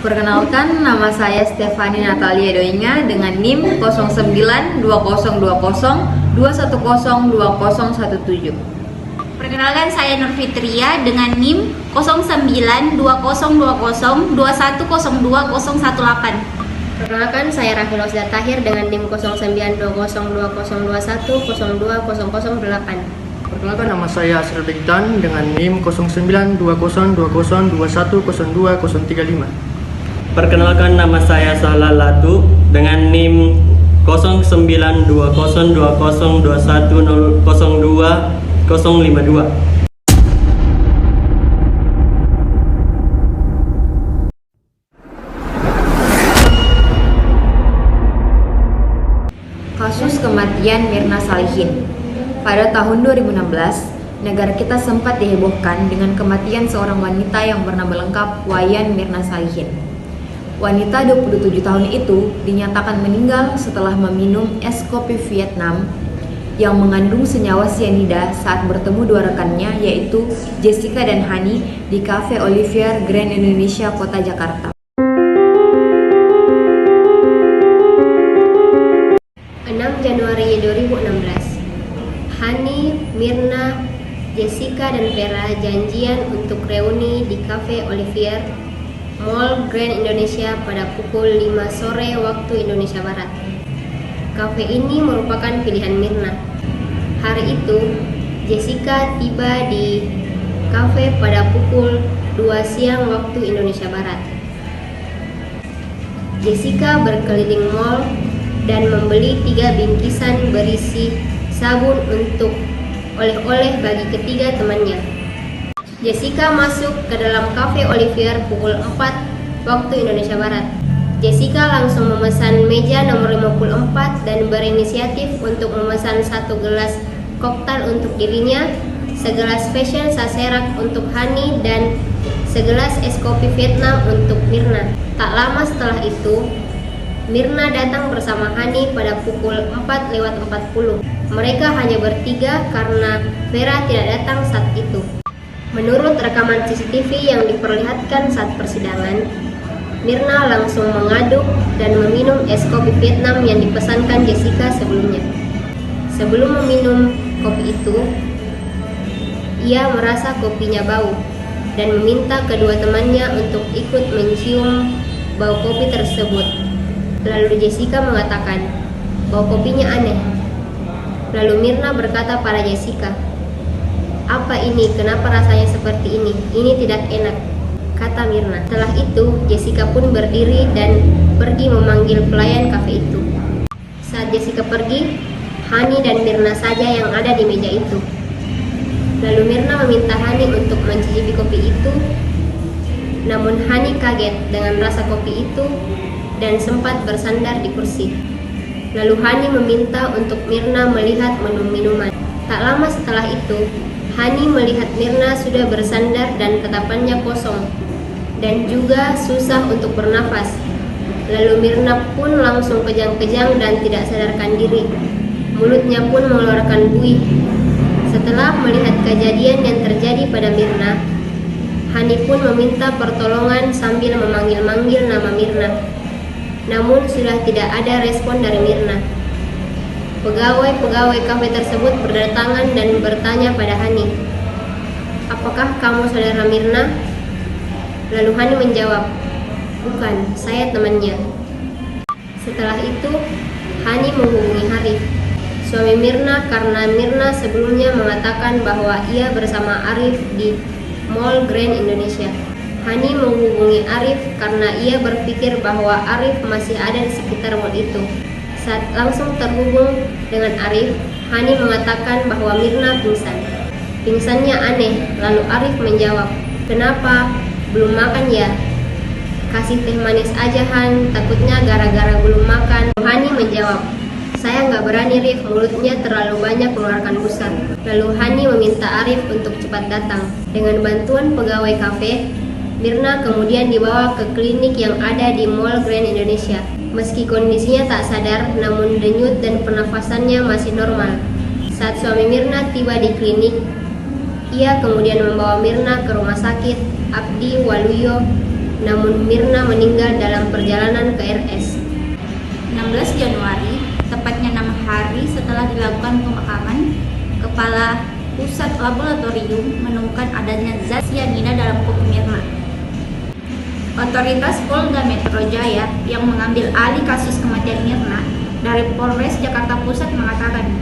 Perkenalkan, nama saya Stefani Natalia Doinga dengan NIM 09202021020117. Perkenalkan, saya Nur Fitria dengan NIM 09202021020118. Perkenalkan, saya Rafil Osdar Tahir dengan NIM 09202021020008. Perkenalkan, nama saya Asrul Bigtan dengan NIM 09202021020035. Perkenalkan, nama saya Sahlal Latu dengan NIM 09202021020052. Kasus kematian Mirna Salihin. Pada tahun 2016, negara kita sempat dihebohkan dengan kematian seorang wanita yang bernama lengkap Wayan Mirna Salihin. Wanita 27 tahun itu dinyatakan meninggal setelah meminum es kopi Vietnam yang mengandung senyawa sianida saat bertemu dua rekannya, yaitu Jessica dan Hani, di Cafe Olivier Grand Indonesia, Kota Jakarta. 6 Januari 2016, Hani, Mirna, Jessica, dan Vera janjian untuk reuni di Cafe Olivier Mall Grand Indonesia pada pukul 5 sore waktu Indonesia Barat. Cafe ini merupakan pilihan Mirna. Hari itu, Jessica tiba di cafe pada pukul 2 siang waktu Indonesia Barat. Jessica berkeliling mall dan membeli 3 bingkisan berisi sabun untuk oleh-oleh bagi ketiga temannya. Jessica masuk ke dalam Cafe Olivier pukul 4 waktu Indonesia Barat. Jessica langsung memesan meja nomor 54 dan berinisiatif untuk memesan 1 gelas koktail untuk dirinya, segelas fashion saserak untuk Hani, dan segelas es kopi Vietnam untuk Mirna. Tak lama setelah itu, Mirna datang bersama Hani pada pukul 4:40. Mereka hanya bertiga karena Vera tidak datang saat itu. Menurut rekaman CCTV yang diperlihatkan saat persidangan, Mirna langsung mengaduk dan meminum es kopi Vietnam yang dipesankan Jessica sebelumnya. Sebelum meminum kopi itu, ia merasa kopinya bau dan meminta kedua temannya untuk ikut mencium bau kopi tersebut. Lalu Jessica mengatakan, bau kopinya aneh. Lalu Mirna berkata pada Jessica, "Apa ini? Kenapa rasanya seperti ini? Ini tidak enak," kata Mirna. Setelah itu, Jessica pun berdiri dan pergi memanggil pelayan kafe itu. Saat Jessica pergi, Hani dan Mirna saja yang ada di meja itu. Lalu Mirna meminta Hani untuk mencicipi kopi itu, namun Hani kaget dengan rasa kopi itu dan sempat bersandar di kursi. Lalu Hani meminta untuk Mirna melihat menu minuman. Tak lama setelah itu, Hani melihat Mirna sudah bersandar dan tatapannya kosong dan juga susah untuk bernafas. Lalu Mirna pun langsung kejang-kejang dan tidak sadarkan diri. Mulutnya pun mengeluarkan buih. Setelah melihat kejadian yang terjadi pada Mirna, Hani pun meminta pertolongan sambil memanggil-manggil nama Mirna. Namun sudah tidak ada respon dari Mirna. Pegawai-pegawai kafe tersebut berdatangan dan bertanya pada Hani, "Apakah kamu saudara Mirna?" Lalu Hani menjawab, "Bukan, saya temannya." Setelah itu, Hani menghubungi Arif, suami Mirna, karena Mirna sebelumnya mengatakan bahwa ia bersama Arif di Mall Grand Indonesia. Hani menghubungi Arif karena ia berpikir bahwa Arif masih ada di sekitar mall itu. Saat langsung terhubung dengan Arif, Hani mengatakan bahwa Mirna pingsan. Pingsannya aneh, lalu Arif menjawab, "Kenapa? Belum makan ya? Kasih teh manis aja Han, takutnya gara-gara belum makan." Hani menjawab, "Saya nggak berani Rif, mulutnya terlalu banyak mengeluarkan busa." Lalu Hani meminta Arif untuk cepat datang. Dengan bantuan pegawai kafe, Mirna kemudian dibawa ke klinik yang ada di Mall Grand Indonesia. Meski kondisinya tak sadar, namun denyut dan pernafasannya masih normal. Saat suami Mirna tiba di klinik, ia kemudian membawa Mirna ke rumah sakit Abdi Waluyo namun Mirna meninggal dalam perjalanan ke RS. 16 Januari, tepatnya 6 hari setelah dilakukan pemakaman, Kepala Pusat Laboratorium menemukan adanya zat sianida dalam kopi Mirna. Otoritas Polda Metro Jaya yang mengambil alih kasus kematian Mirna dari Polres Jakarta Pusat mengatakan,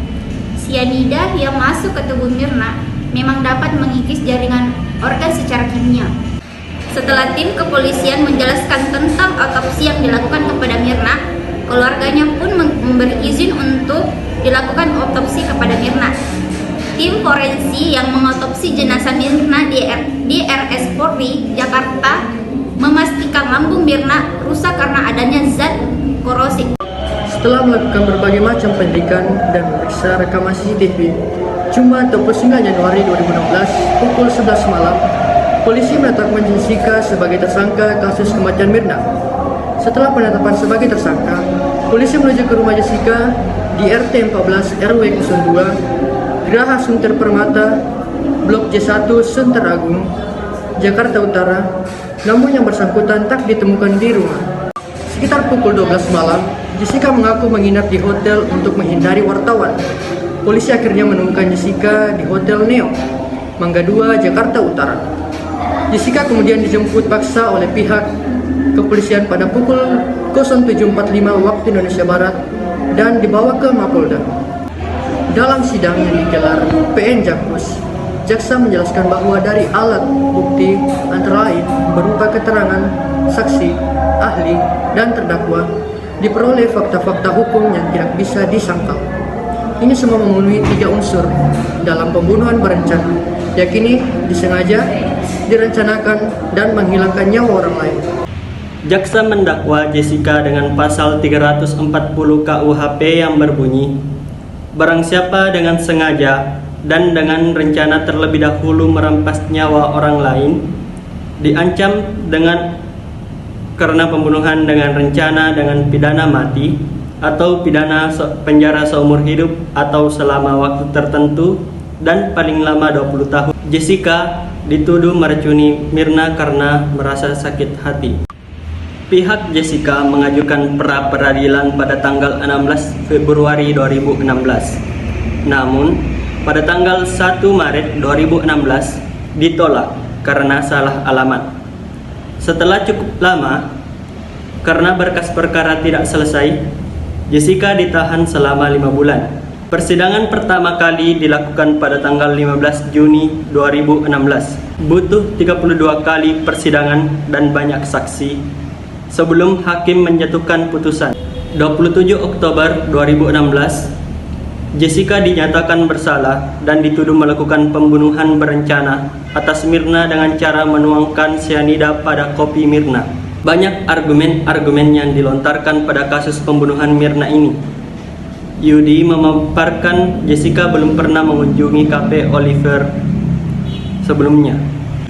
sianida yang masuk ke tubuh Mirna memang dapat mengikis jaringan organ secara kimia. Setelah tim kepolisian menjelaskan tentang otopsi yang dilakukan kepada Mirna, keluarganya pun memberi izin untuk dilakukan otopsi kepada Mirna. Tim forensik yang mengotopsi jenazah Mirna di RS Polri Jakarta memastikan lambung Mirna rusak karena adanya zat korosif. Setelah melakukan berbagai macam pendidikan dan memeriksa rekaman CCTV, Jumat 29 Januari 2016 pukul 11 malam, polisi menetapkan Jessica sebagai tersangka kasus kematian Mirna. Setelah penetapan sebagai tersangka, polisi menuju ke rumah Jessica di RT 14 RW 02, Geraha Sunter Permata, Blok J1 Sunter Agung, Jakarta Utara. Namun yang bersangkutan tak ditemukan di rumah. Sekitar pukul 12 malam, Jessica mengaku menginap di hotel untuk menghindari wartawan. Polisi akhirnya menemukan Jessica di Hotel Neo, Mangga 2, Jakarta Utara. Jessica kemudian dijemput paksa oleh pihak kepolisian pada pukul 07.45 waktu Indonesia Barat dan dibawa ke Mapolda. Dalam sidang yang digelar PN Jakpus, jaksa menjelaskan bahwa dari alat bukti antara lain berupa keterangan saksi, ahli, dan terdakwa diperoleh fakta-fakta hukum yang tidak bisa disangkal. Ini semua memenuhi 3 unsur dalam pembunuhan berencana, yakni disengaja, direncanakan, dan menghilangkan nyawa orang lain. Jaksa mendakwa Jessica dengan pasal 340 KUHP yang berbunyi, barang siapa dengan sengaja dan dengan rencana terlebih dahulu merampas nyawa orang lain, diancam dengan karena pembunuhan dengan rencana dengan pidana mati atau pidana penjara seumur hidup atau selama waktu tertentu dan paling lama 20 tahun. Jessica dituduh meracuni Mirna karena merasa sakit hati. Pihak Jessica mengajukan pra peradilan pada tanggal 16 Februari 2016. Namun, pada tanggal 1 Maret 2016 ditolak karena salah alamat. Setelah cukup lama, karena berkas perkara tidak selesai, Jessica ditahan selama 5 bulan. Persidangan pertama kali dilakukan pada tanggal 15 Juni 2016. Butuh 32 kali persidangan dan banyak saksi sebelum hakim menjatuhkan putusan. 27 Oktober 2016, Jessica dinyatakan bersalah dan dituduh melakukan pembunuhan berencana atas Mirna dengan cara menuangkan sianida pada kopi Mirna. Banyak argumen-argumen yang dilontarkan pada kasus pembunuhan Mirna ini. Yudi memaparkan Jessica belum pernah mengunjungi kafe Oliver sebelumnya.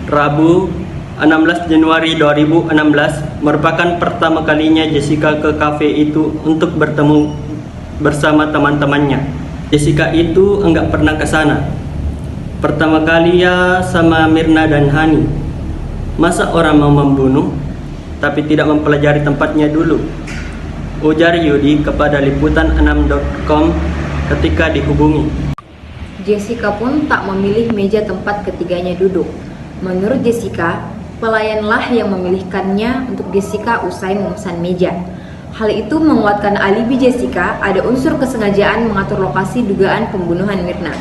Rabu 16 Januari 2016 merupakan pertama kalinya Jessica ke kafe itu untuk bertemu bersama teman-temannya. Jessica itu enggak pernah ke sana. Pertama kali ya sama Mirna dan Hani. Masa orang mau membunuh tapi tidak mempelajari tempatnya dulu, ujar Yudi kepada liputan6.com ketika dihubungi. Jessica pun tak memilih meja tempat ketiganya duduk. Menurut Jessica, pelayanlah yang memilihkannya untuk Jessica usai memesan meja. Hal itu menguatkan alibi Jessica ada unsur kesengajaan mengatur lokasi dugaan pembunuhan Mirna.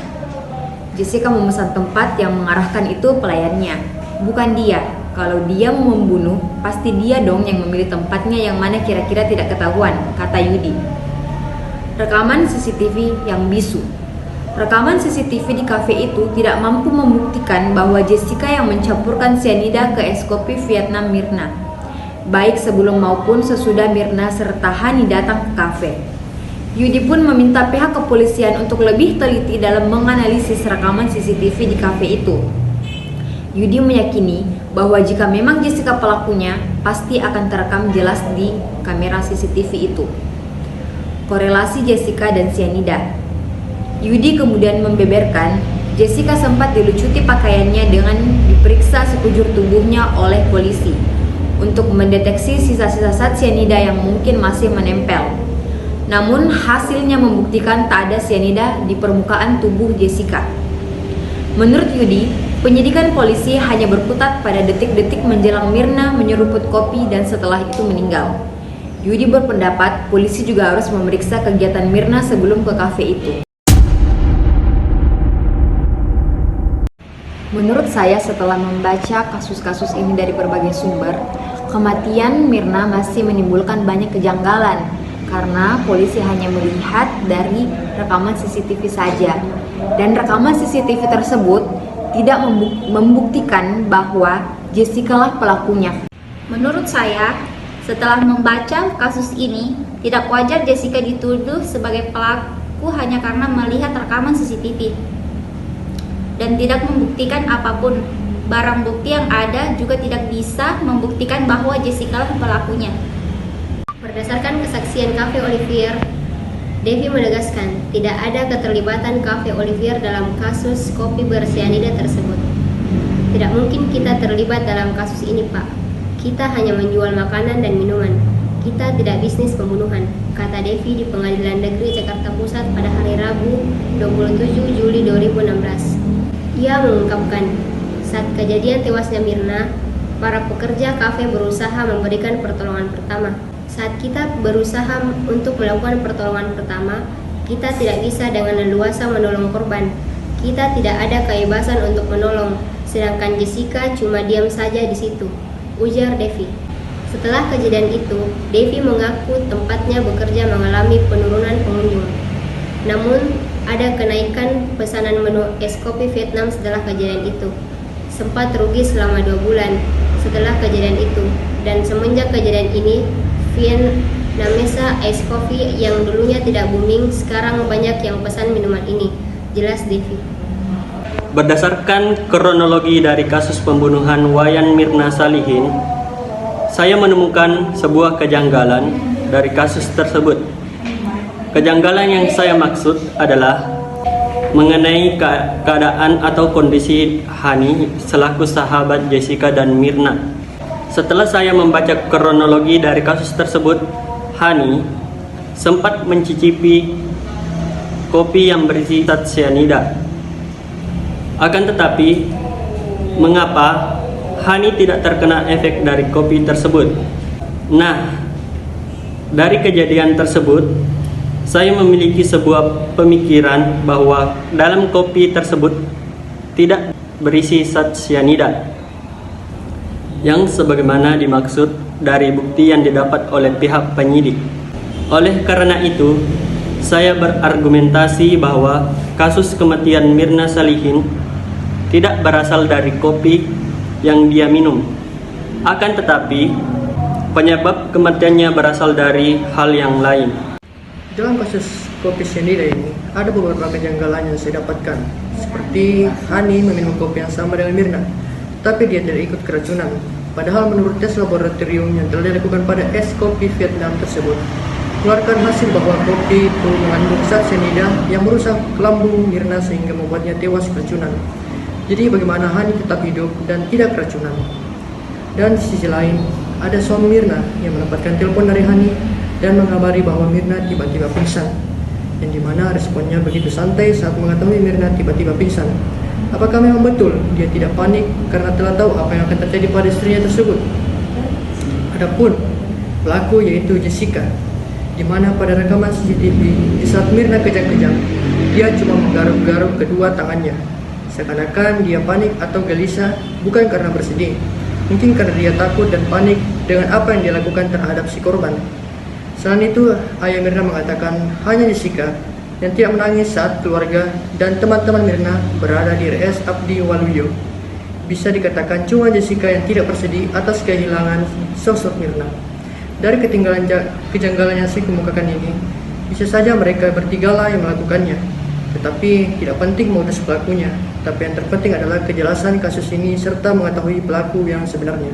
Jessica memesan tempat yang mengarahkan itu pelayannya, bukan dia. Kalau dia mau membunuh, pasti dia dong yang memilih tempatnya yang mana kira-kira tidak ketahuan, kata Yudi. Rekaman CCTV yang bisu. Rekaman CCTV di kafe itu tidak mampu membuktikan bahwa Jessica yang mencampurkan sianida ke es kopi Vietnam Mirna, baik sebelum maupun sesudah Mirna serta Hani datang ke kafe. Yudi pun meminta pihak kepolisian untuk lebih teliti dalam menganalisis rekaman CCTV di kafe itu. Yudi meyakini bahwa jika memang Jessica pelakunya, pasti akan terekam jelas di kamera CCTV itu. Korelasi Jessica dan sianida. Yudi kemudian membeberkan, Jessica sempat dilucuti pakaiannya dengan diperiksa sekujur tubuhnya oleh polisi. untuk mendeteksi sisa-sisa zat cyanida yang mungkin masih menempel. Namun hasilnya membuktikan tak ada cyanida di permukaan tubuh Jessica. Menurut Yudi, penyidikan polisi hanya berkutat pada detik-detik menjelang Mirna menyeruput kopi dan setelah itu meninggal. Yudi berpendapat polisi juga harus memeriksa kegiatan Mirna sebelum ke kafe itu. Menurut saya, setelah membaca kasus-kasus ini dari berbagai sumber, kematian Mirna masih menimbulkan banyak kejanggalan karena polisi hanya melihat dari rekaman CCTV saja, dan rekaman CCTV tersebut tidak membuktikan bahwa Jessica lah pelakunya. Menurut saya, setelah membaca kasus ini, tidak wajar Jessica dituduh sebagai pelaku hanya karena melihat rekaman CCTV dan tidak membuktikan apapun. Barang bukti yang ada juga tidak bisa membuktikan bahwa Jessica lah pelakunya. Berdasarkan kesaksian Cafe Olivier, Devi menegaskan tidak ada keterlibatan Cafe Olivier dalam kasus kopi bersianida tersebut. Tidak mungkin kita terlibat dalam kasus ini, Pak. Kita hanya menjual makanan dan minuman. Kita tidak bisnis pembunuhan, kata Devi di Pengadilan Negeri Jakarta Pusat pada hari Rabu 27 Juli 2016. Ia mengungkapkan, saat kejadian tewasnya Mirna, para pekerja kafe berusaha memberikan pertolongan pertama. Saat kita berusaha untuk melakukan pertolongan pertama, kita tidak bisa dengan leluasa menolong korban. Kita tidak ada kebebasan untuk menolong, sedangkan Jessica cuma diam saja di situ, ujar Devi. Setelah kejadian itu, Devi mengaku tempatnya bekerja mengalami penurunan pengunjung. Namun, ada kenaikan pesanan menu es kopi Vietnam setelah kejadian itu. Sempat rugi selama 2 bulan setelah kejadian itu, dan semenjak kejadian ini, Vietnamese es kopi yang dulunya tidak booming sekarang banyak yang pesan minuman ini, jelas Devi. Berdasarkan kronologi dari kasus pembunuhan Wayan Mirna Salihin, saya menemukan sebuah kejanggalan dari kasus tersebut. Kejanggalan yang saya maksud adalah mengenai keadaan atau kondisi Hani selaku sahabat Jessica dan Mirna. Setelah saya membaca kronologi dari kasus tersebut, Hani sempat mencicipi kopi yang berisi zat cyanida. Akan tetapi, mengapa Hani tidak terkena efek dari kopi tersebut? Nah, dari kejadian tersebut, saya memiliki sebuah pemikiran bahwa dalam kopi tersebut tidak berisi zat cyanida yang sebagaimana dimaksud dari bukti yang didapat oleh pihak penyidik. Oleh karena itu, saya berargumentasi bahwa kasus kematian Mirna Salihin tidak berasal dari kopi yang dia minum. Akan tetapi, penyebab kematiannya berasal dari hal yang lain. Dalam kasus kopi cyanida ini, ada beberapa kejanggalan yang saya dapatkan, seperti Hani meminum kopi yang sama dengan Mirna, tapi dia tidak ikut keracunan. Padahal menurut tes laboratorium yang telah dilakukan pada es kopi Vietnam tersebut, keluarkan hasil bahwa kopi itu mengandung zat cyanida yang merusak lambung Mirna sehingga membuatnya tewas keracunan. Jadi bagaimana Hani tetap hidup dan tidak keracunan? Dan di sisi lain, ada suami Mirna yang mendapatkan telepon dari Hani dan mengabari bahwa Mirna tiba-tiba pingsan, yang dimana responnya begitu santai saat mengetahui Mirna tiba-tiba pingsan. Apakah memang betul dia tidak panik karena telah tahu apa yang akan terjadi pada istrinya tersebut? Adapun pelaku yaitu Jessica, di mana pada rekaman CCTV di saat Mirna kejang-kejang, dia cuma menggaruk-garuk kedua tangannya, seakan-akan dia panik atau gelisah, bukan karena bersedih, mungkin karena dia takut dan panik dengan apa yang dia lakukan terhadap si korban. Selain itu, ayah Mirna mengatakan hanya Jessica yang tidak menangis saat keluarga dan teman-teman Mirna berada di RS Abdi Waluyo. Bisa dikatakan cuma Jessica yang tidak bersedih atas kehilangan sosok Mirna. Dari kejanggalan yang saya kemukakan ini, bisa saja mereka bertigalah yang melakukannya. Tetapi tidak penting modus pelakunya, tapi yang terpenting adalah kejelasan kasus ini serta mengetahui pelaku yang sebenarnya.